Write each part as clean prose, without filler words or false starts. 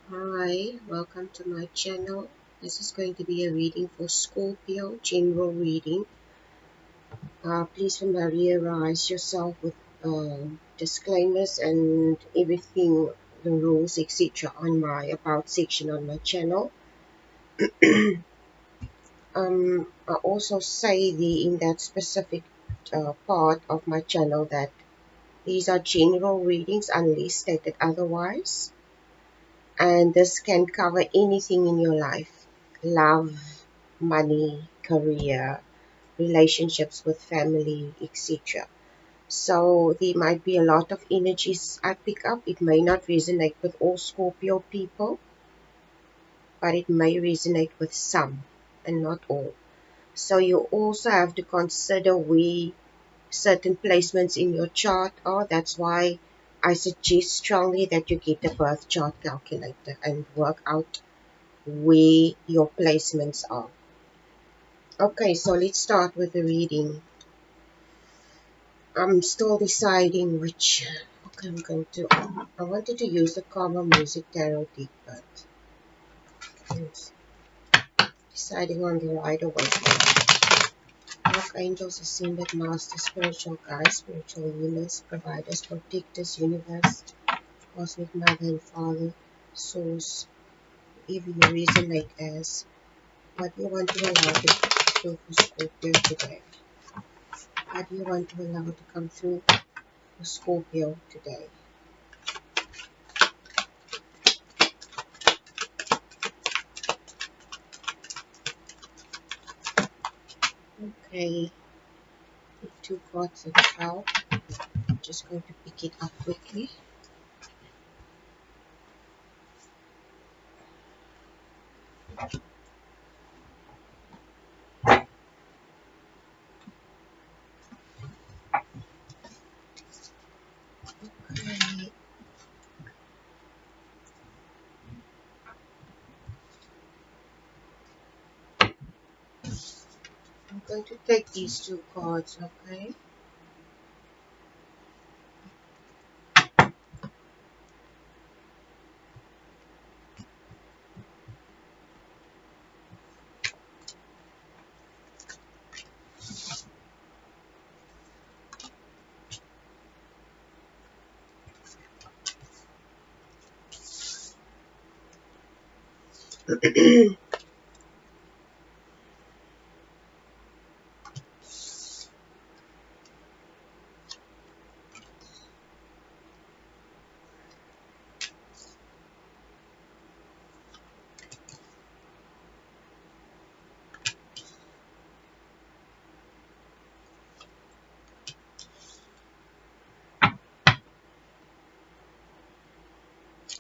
Hi, welcome to my channel. This is going to be a reading for Scorpio, general reading. Please familiarize yourself with disclaimers and everything, the rules, etc. on my about section on my channel. I also say in that specific part of my channel that these are general readings unless stated otherwise. And this can cover anything in your life: love, money, career, relationships with family, etc. So there might be a lot of energies I pick up. It may not resonate with all Scorpio people, but it may resonate with some and not all. So you also have to consider where certain placements in your chart are. That's why I suggest strongly that you get a birth chart calculator and work out where your placements are. Okay, so let's start with the reading. I'm still deciding which. Okay, I'm going to. I wanted to use the Karma Music Tarot deck, but I'm deciding on the right away. Archangels, Ascended Masters, Spiritual Guides, Spiritual Healers, Providers, Protectors, Universe, Cosmic Mother and Father, Source, whoever you resonate as. What do you want to allow to go for Scorpio today? What do you want to allow to come through for Scorpio today? Okay, the two cards that fell. I'm just going to pick it up quickly. Okay, I'm going to take these two cards, okay?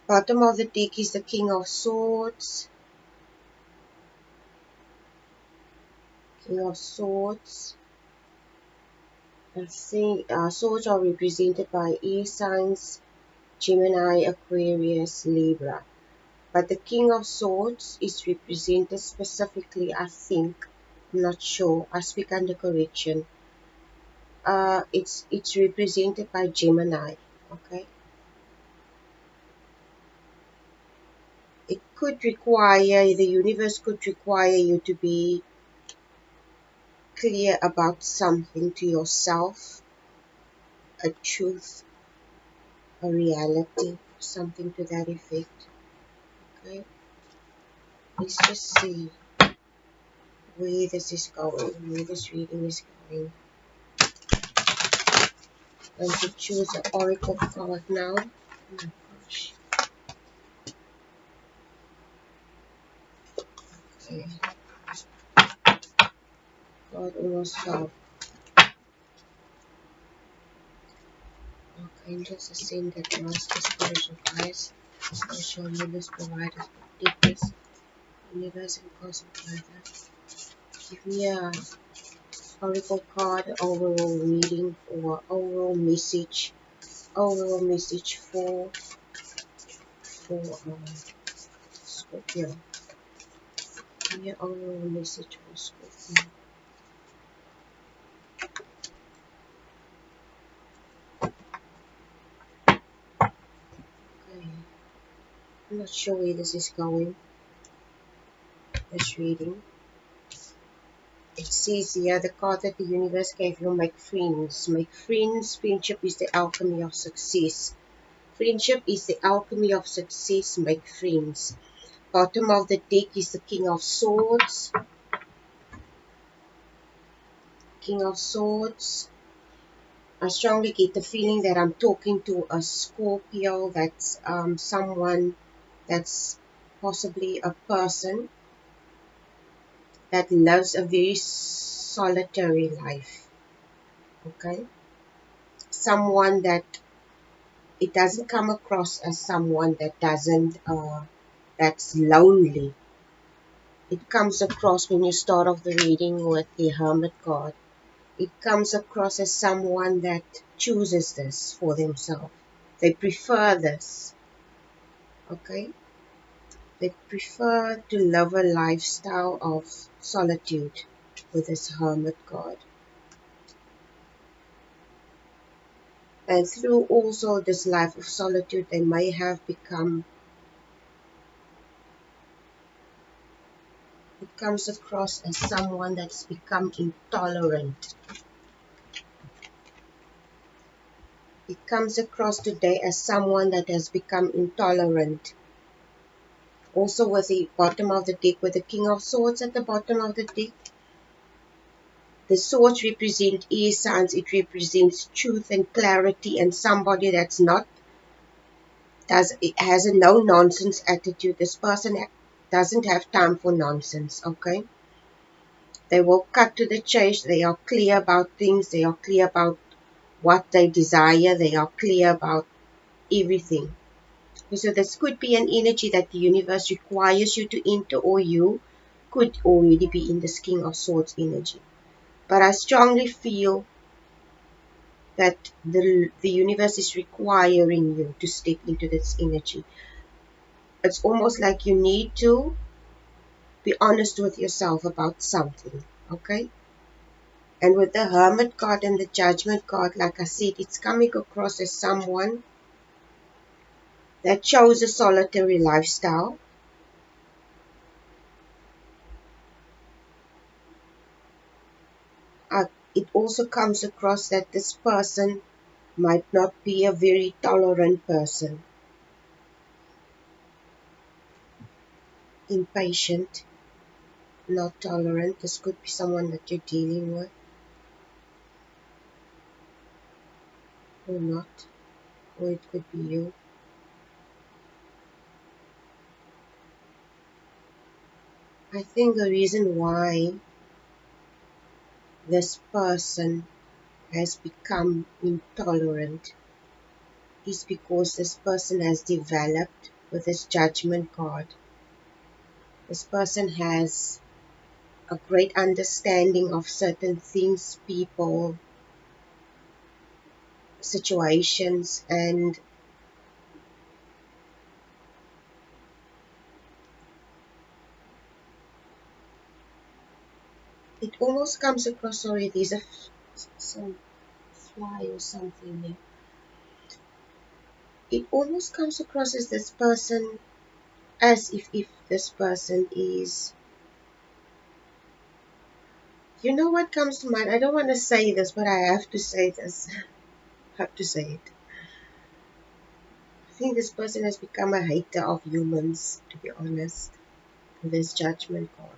Bottom of the deck is the King of Swords. King of Swords. I think swords are represented by air signs, Gemini, Aquarius, Libra. But the King of Swords is represented specifically, I think, I'm not sure, I speak under correction. It's represented by Gemini, okay? It could require, the universe could require you to be clear about something to yourself, a truth, a reality, something to that effect, okay? Let's just see where this is going, where this reading is going. I'm going to choose an oracle card now. Oh my gosh. Okay. God almost fell. Archangels, Ascended Masters, Spiritual Guides, Spiritual Healers, Providers, Protectors, Universe and Cosmic Mother. Give me a oracle card, overall reading, or overall message for Scorpio. Give me an overall message for Scorpio. Okay. I'm not sure where this is going, this reading. It says here, the card that the universe gave you, make friends. Make friends. Friendship is the alchemy of success. Friendship is the alchemy of success. Make friends. Bottom of the deck is the King of Swords. King of Swords. I strongly get the feeling that I'm talking to a Scorpio. That's someone that's possibly a person that lives a very solitary life. Okay? Someone that it doesn't come across as someone that doesn't that's lonely. It comes across when you start off the reading with the Hermit card. It comes across as someone that chooses this for themselves. They prefer this. Okay? They prefer to live a lifestyle of solitude with this Hermit card. And through also this life of solitude, they may have become, it comes across as someone that's become intolerant. It comes across today as someone that has become intolerant. Also with the bottom of the deck, with the King of Swords at the bottom of the deck, the swords represent air signs. It represents truth and clarity, and somebody that's not has a no nonsense attitude. This person doesn't have time for nonsense. Okay, they will cut to the chase. They are clear about things. They are clear about what they desire. They are clear about everything. So this could be an energy that the universe requires you to enter, or you could already be in this King of Swords energy. But I strongly feel that the universe is requiring you to step into this energy. It's almost like you need to be honest with yourself about something, okay? And with the Hermit card and the Judgment card, like I said, it's coming across as someone that chose a solitary lifestyle. It also comes across that this person might not be a very tolerant person, impatient, not tolerant. This could be someone that you're dealing with or not, or it could be you. I think the reason why this person has become intolerant is because this person has developed with this Judgment card. This person has a great understanding of certain things, people, situations, and it almost comes across, sorry, there's some fly or something here. It almost comes across as this person, as if this person is, you know what comes to mind? I don't want to say this, but I have to say this. I have to say it. I think this person has become a hater of humans, to be honest, with this Judgment card.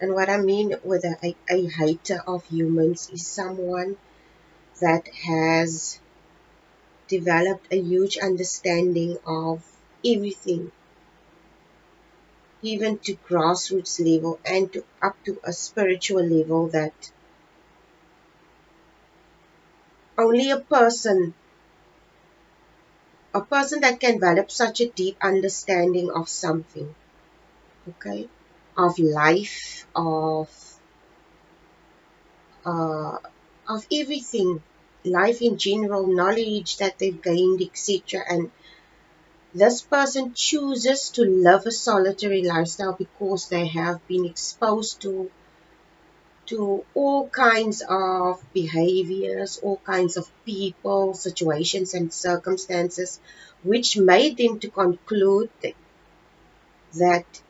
And what I mean with a hater of humans is someone that has developed a huge understanding of everything, even to grassroots level and up to a spiritual level, that only a person that can develop such a deep understanding of something, okay, of life, uh, of everything, life in general, knowledge that they've gained, etc. And this person chooses to live a solitary lifestyle because they have been exposed to to all kinds of behaviors, all kinds of people, situations, and circumstances, which made them to conclude that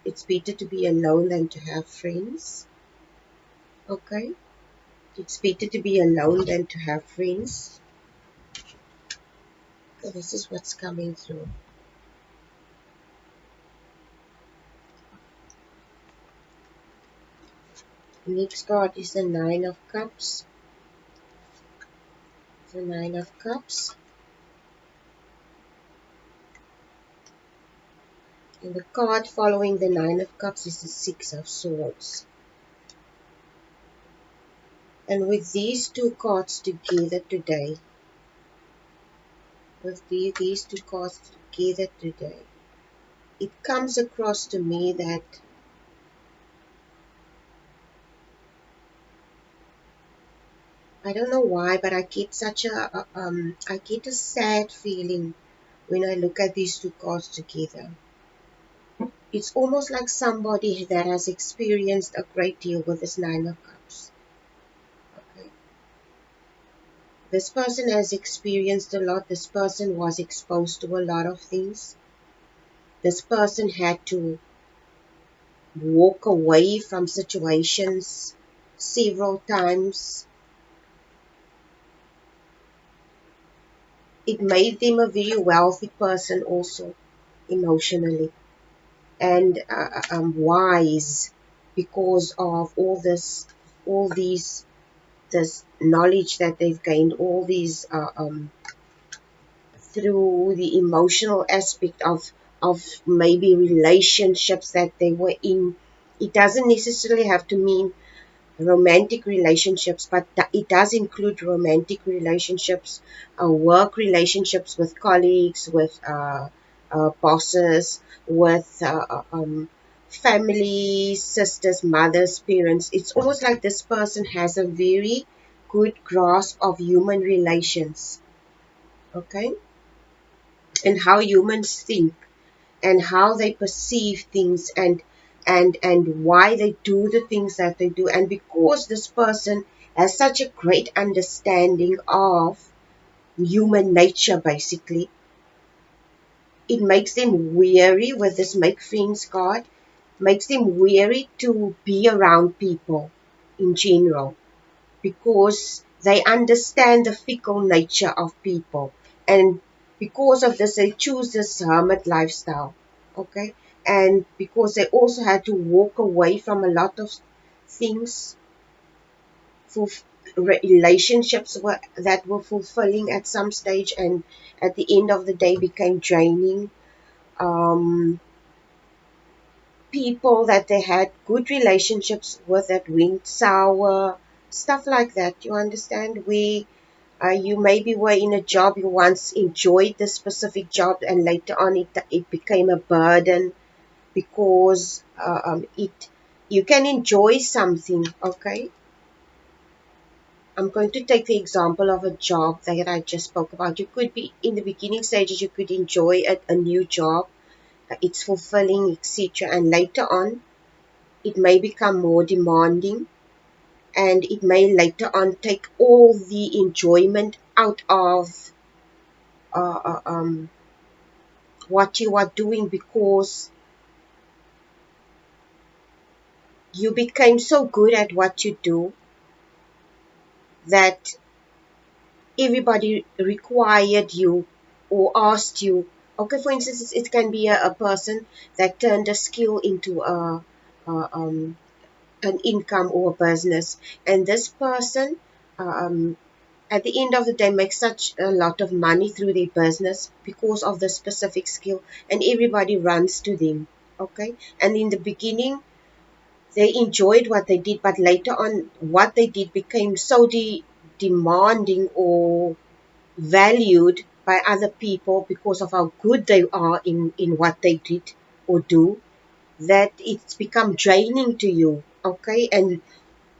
it's better to be alone than to have friends. Okay? It's better to be alone than to have friends. Okay, this is what's coming through. The next card is the Nine of Cups. The Nine of Cups. And the card following the Nine of Cups is the Six of Swords. And with these two cards together today, these two cards together today, it comes across to me that I don't know why, but I get I get a sad feeling when I look at these two cards together. It's almost like somebody that has experienced a great deal with this Nine of Cups. Okay. This person has experienced a lot. This person was exposed to a lot of things. This person had to walk away from situations several times. It made them a very wealthy person also, emotionally, and wise, because of all these this knowledge that they've gained, all these through the emotional aspect of maybe relationships that they were in. It doesn't necessarily have to mean romantic relationships, but it does include romantic relationships, work relationships with colleagues, with bosses, with family, sisters, mothers, parents. It's almost like this person has a very good grasp of human relations, okay, and how humans think and how they perceive things, and why they do the things that they do. And because this person has such a great understanding of human nature, basically, it makes them weary with this make friends card, makes them weary to be around people in general, because they understand the fickle nature of people. And because of this, they choose this hermit lifestyle. Okay? And because they also had to walk away from a lot of things, for relationships that were fulfilling at some stage, and at the end of the day became draining. Um, People that they had good relationships with that went sour, stuff like that. You understand? You maybe were in a job, you once enjoyed this specific job, and later on it became a burden, because it you can enjoy something. Okay, I'm going to take the example of a job that I just spoke about. You could be in the beginning stages, you could enjoy a new job, it's fulfilling, etc., and later on it may become more demanding, and it may later on take all the enjoyment out of uh, uh, um, what you are doing, because you became so good at what you do that everybody required you or asked you. Okay, for instance, it can be a person that turned a skill into an income or a business, and this person um, at the end of the day makes such a lot of money through their business because of the specific skill, and everybody runs to them. Okay, and in the beginning they enjoyed what they did, but later on what they did became so demanding or valued by other people because of how good they are in what they did or do, that it's become draining to you. Okay, and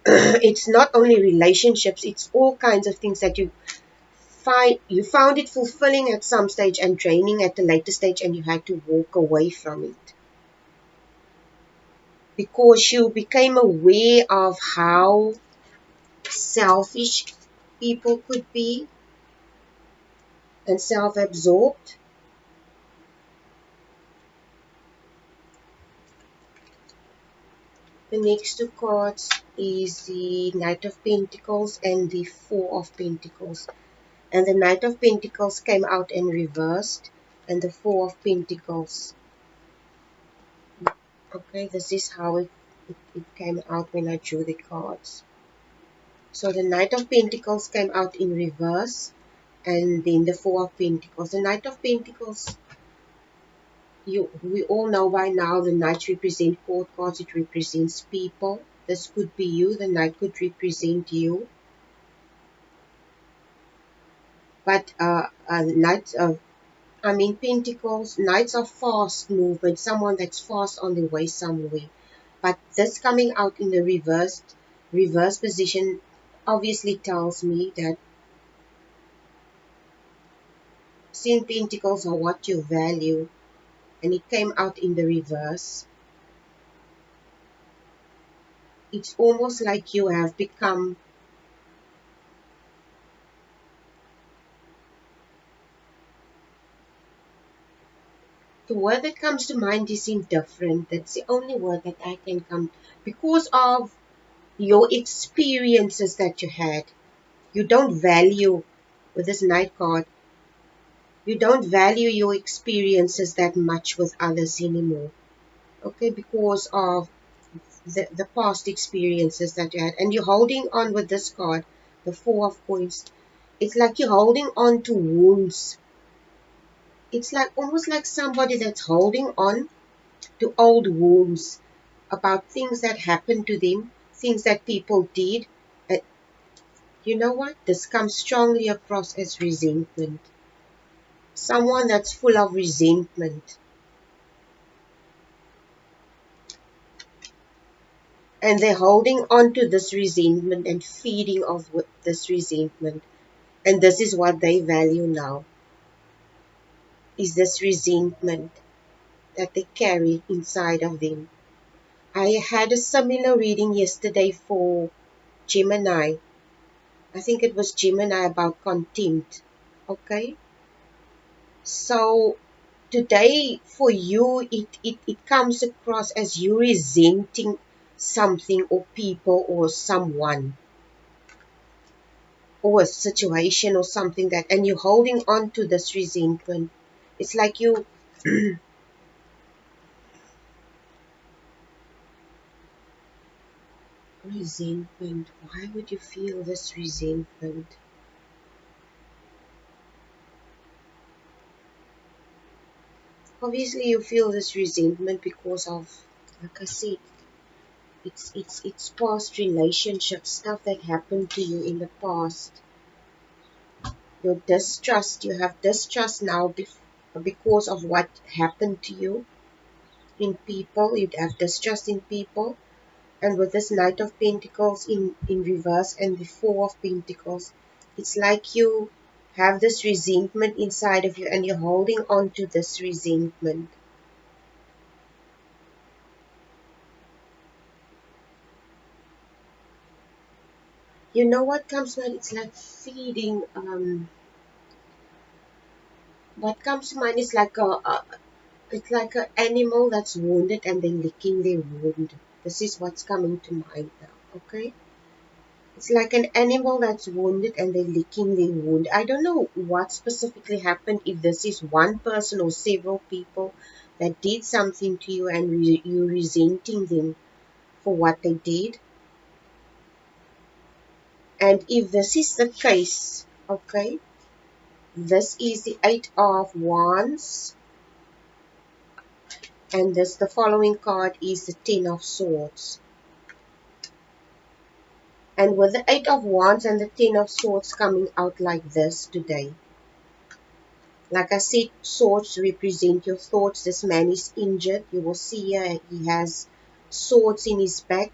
it's not only relationships, it's all kinds of things that you found it fulfilling at some stage and draining at a later stage, and you had to walk away from it. because you became aware of how selfish people could be and self-absorbed. The next two cards is the Knight of Pentacles and the Four of Pentacles. And the Knight of Pentacles came out and reversed, and the Four of Pentacles. Okay, this is how it came out when I drew the cards. So the Knight of Pentacles came out in reverse, and then the Four of Pentacles. The Knight of Pentacles, we all know by now the Knight represents court cards. It represents people. This could be you. The Knight could represent you. But Pentacles, Knights are fast movement, someone that's fast on the way somewhere. But this coming out in the reverse position obviously tells me that seeing Pentacles are what you value, and it came out in the reverse. It's almost like you have become, the word that comes to mind is indifferent. That's the only word that I can come, because of your experiences that you had. You don't value, with this Knight card, you don't value your experiences that much with others anymore. Okay, because of the past experiences that you had. And you're holding on with this card, the Four of Coins. It's like you're holding on to wounds. It's like almost like somebody that's holding on to old wounds about things that happened to them, things that people did. And you know what? This comes strongly across as resentment. Someone that's full of resentment. And they're holding on to this resentment and feeding off this resentment. And this is what they value now, is this resentment that they carry inside of them. I had a similar reading yesterday for Gemini. I think it was Gemini about contempt. Okay? So today for you, it comes across as you resenting something or people or someone, or a situation or something, that, and you're holding on to this resentment. It's like you resentment. Why would you feel this resentment? Obviously you feel this resentment because of, like I said, it's past relationship stuff that happened to you in the past. Your distrust, you have distrust now because of what happened to you in people. You have distrust in people. And with this Knight of Pentacles in reverse and the Four of Pentacles, it's like you have this resentment inside of you and you're holding on to this resentment. You know what comes when it's like feeding, what comes to mind is like it's like an animal that's wounded and then licking their wound. This is what's coming to mind now, okay? It's like an animal that's wounded and they're licking their wound. I don't know what specifically happened, if this is one person or several people that did something to you and you're resenting them for what they did. And if this is the case, okay, this is the Eight of Wands, and this, the following card is the Ten of Swords. And with the Eight of Wands and the Ten of Swords coming out like this today, like I said, swords represent your thoughts. This man is injured. You will see here he has swords in his back.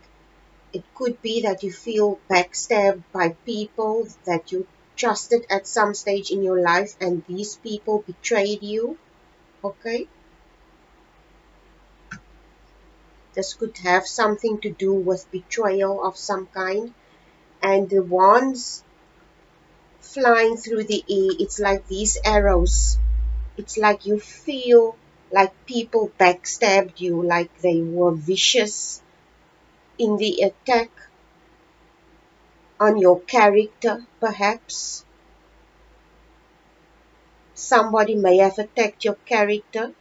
It could be that you feel backstabbed by people that you trusted at some stage in your life and these people betrayed you. Okay? This could have something to do with betrayal of some kind. And the wands flying through the air, it's like these arrows. It's like you feel like people backstabbed you, like they were vicious in the attack on your character, perhaps. Somebody may have attacked your character,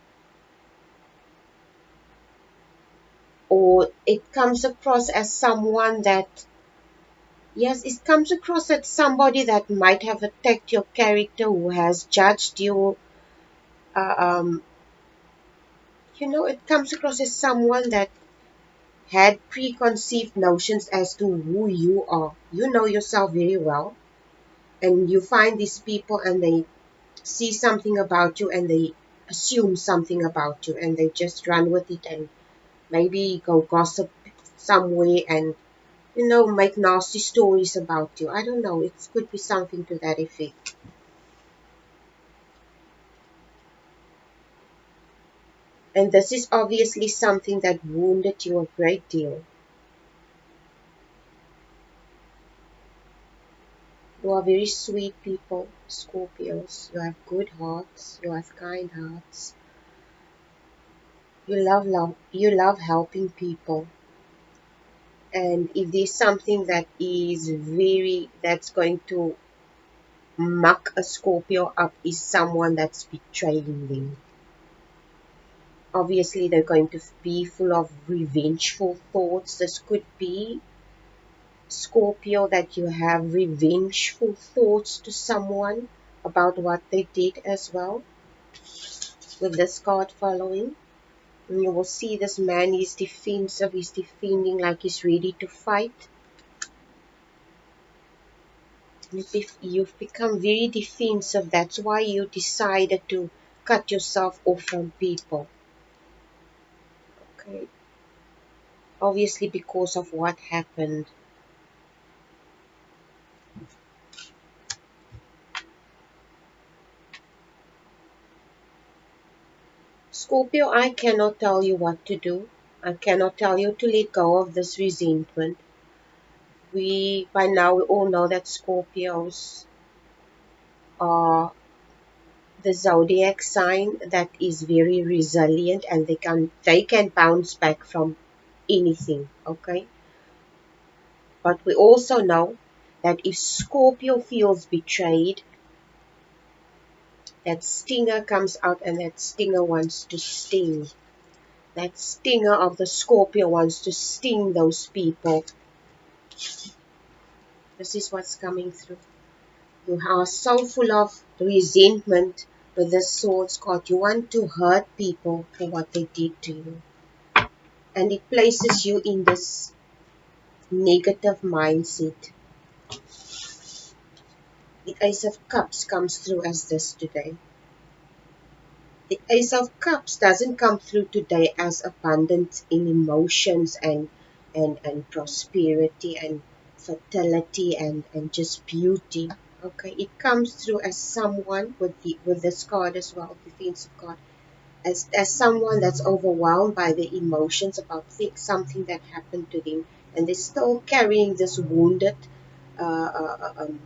or it comes across as someone that, yes, it comes across as somebody that might have attacked your character, who has judged you. Uh, um, it comes across as someone that had preconceived notions as to who you are. You know yourself very well, and you find these people and they see something about you and they assume something about you and they just run with it and maybe go gossip somewhere and make nasty stories about you. I don't know, it could be something to that effect. And this is obviously something that wounded you a great deal. You are very sweet people, Scorpios. You have good hearts, you have kind hearts. You love helping people. And if there's something that's going to muck a Scorpio up, is someone that's betraying them. Obviously, they're going to be full of revengeful thoughts. This could be, Scorpio, that you have revengeful thoughts to someone about what they did as well. With this card following, and you will see this man is defensive, he's defending like he's ready to fight. You've become very defensive. That's why you decided to cut yourself off from people. Okay. Obviously because of what happened. Scorpio, I cannot tell you what to do. I cannot tell you to let go of this resentment. By now we all know that Scorpios are the zodiac sign that is very resilient, and they can bounce back from anything. Okay. But we also know that if Scorpio feels betrayed, that stinger comes out and that stinger wants to sting. That stinger of the Scorpio wants to sting those people. This is what's coming through. You are so full of resentment with this Swords card. You want to hurt people for what they did to you. And it places you in this negative mindset. The Ace of Cups comes through as this today. The Ace of Cups doesn't come through today as abundant in emotions and prosperity and fertility and just beauty. Okay, it comes through as someone with this card as well, defensive card, as someone that's overwhelmed by the emotions about something that happened to them, and they're still carrying this wounded. Uh, uh, uh, um,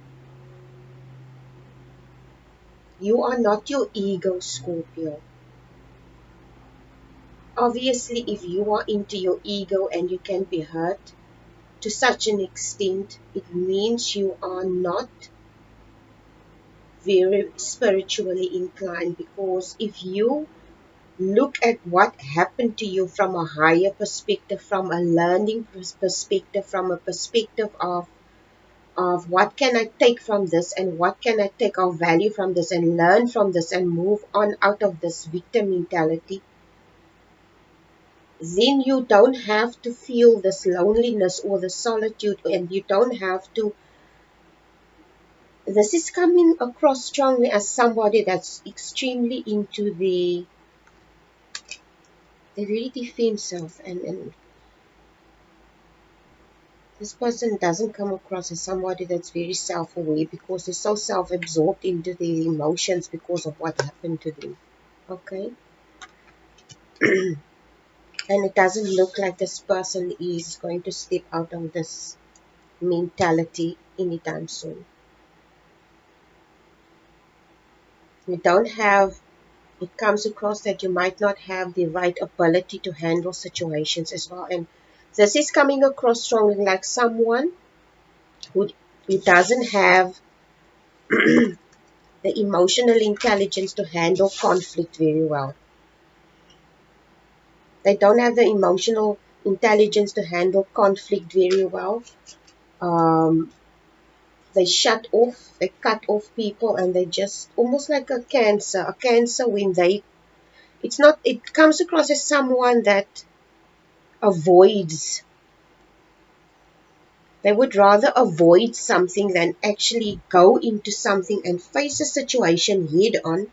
you are not your ego, Scorpio. Obviously, if you are into your ego and you can be hurt to such an extent, it means you are not very spiritually inclined. Because if you look at what happened to you from a higher perspective, from a learning perspective, from a perspective of what can I take from this and what can I take of value from this and learn from this and move on out of this victim mentality, then you don't have to feel this loneliness or the solitude, and you don't have to. This is coming across strongly as somebody that's extremely into the very defensive, and this person doesn't come across as somebody that's very self-aware, because they're so self-absorbed into their emotions because of what happened to them. Okay. And it doesn't look like this person is going to step out of this mentality anytime soon. You don't have, it comes across that you might not have the right ability to handle situations as well. And this is coming across strongly like someone who, who doesn't have the emotional intelligence to handle conflict very well. They don't have the emotional intelligence to handle conflict very well. Um, they shut off, they cut off people, and they just almost like a cancer. A cancer when they, it's not, it comes across as someone that avoids. They would rather avoid something than actually go into something and face a situation head on.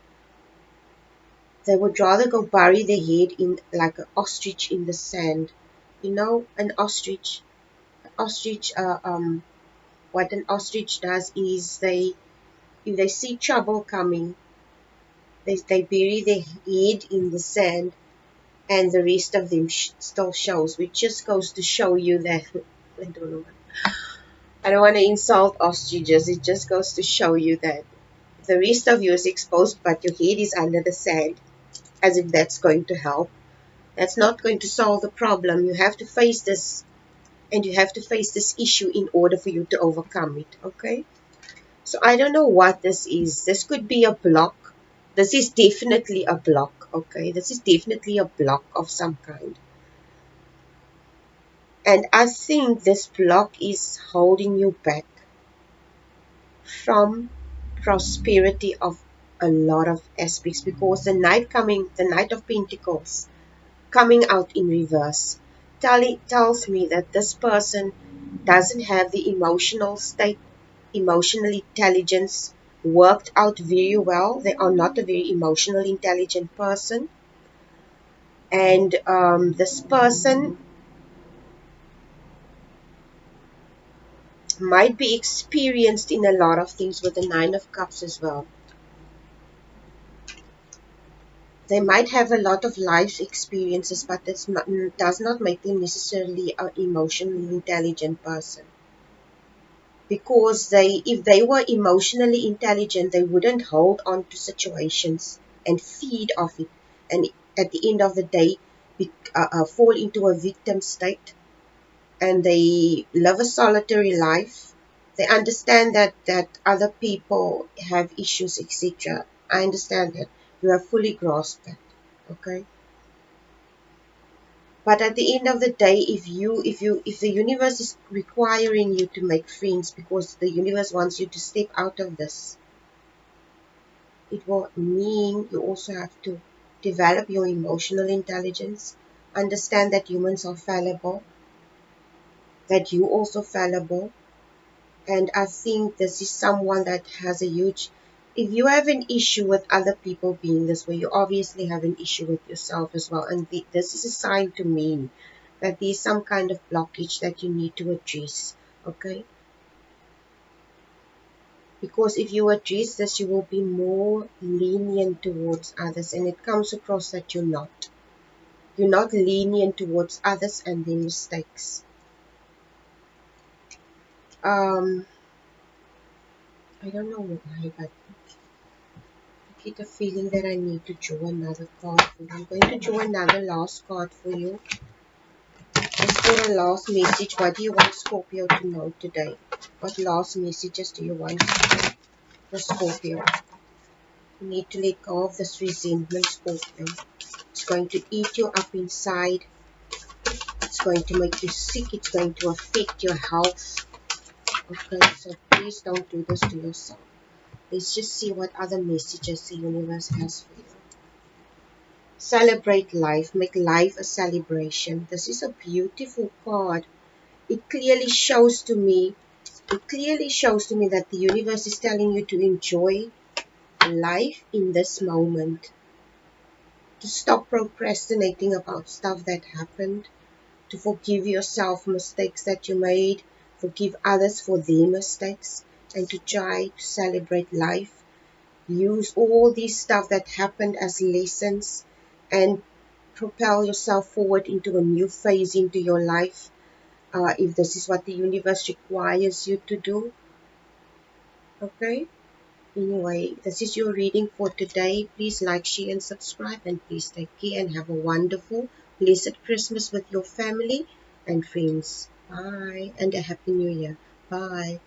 They would rather go bury their head in like an ostrich in the sand. You know, an ostrich. Ostrich. What an ostrich does is they, if they see trouble coming, they bury their head in the sand, and the rest of them still shows, which just goes to show you that I don't know. I don't want to insult ostriches. It just goes to show you that the rest of you is exposed, but your head is under the sand, as if that's going to help. That's not going to solve the problem. You have to face this, and you have to face this issue in order for you to overcome it, okay? So I don't know what this is. This could be a block. This is definitely a block, okay? This is definitely a block of some kind. And I think this block is holding you back from prosperity of a lot of aspects, because the Knight of Pentacles coming out in reverse tells me that this person doesn't have the emotional state, emotional intelligence worked out very well. They are not a very emotionally intelligent person. And this person might be experienced in a lot of things with the Nine of Cups as well. They might have a lot of life experiences, but it does not make them necessarily an emotionally intelligent person. Because if they were emotionally intelligent, they wouldn't hold on to situations and feed off it, and at the end of the day fall into a victim state, and they live a solitary life. They understand that other people have issues, etc. I understand that. You have fully grasped that, okay? But at the end of the day, if the universe is requiring you to make friends because the universe wants you to step out of this, it will mean you also have to develop your emotional intelligence, understand that humans are fallible, that you also fallible. And I think this is someone that has a huge, if you have an issue with other people being this way, you obviously have an issue with yourself as well. And this is a sign to me that there's some kind of blockage that you need to address, okay? Because if you address this, you will be more lenient towards others, and it comes across that you're not. You're not lenient towards others and their mistakes. I don't know why, but I get a feeling that I need to draw another card for you. I'm going to draw another last card for you. Just for a last message, what do you want Scorpio to know today? What last messages do you want for Scorpio? You need to let go of this resentment, Scorpio. It's going to eat you up inside. It's going to make you sick. It's going to affect your health. Okay, so please don't do this to yourself. Let's just see what other messages the universe has for you. Celebrate life. Make life a celebration. This is a beautiful card. It clearly shows to me, that the universe is telling you to enjoy life in this moment. To stop procrastinating about stuff that happened. To forgive yourself for mistakes that you made. Forgive others for their mistakes. And to try to celebrate life. Use all these stuff that happened as lessons, and propel yourself forward into a new phase into your life, if this is what the universe requires you to do. Okay. Anyway, this is your reading for today. Please like, share, and subscribe. And please take care and have a wonderful, blessed Christmas with your family and friends. Bye. And a Happy New Year. Bye.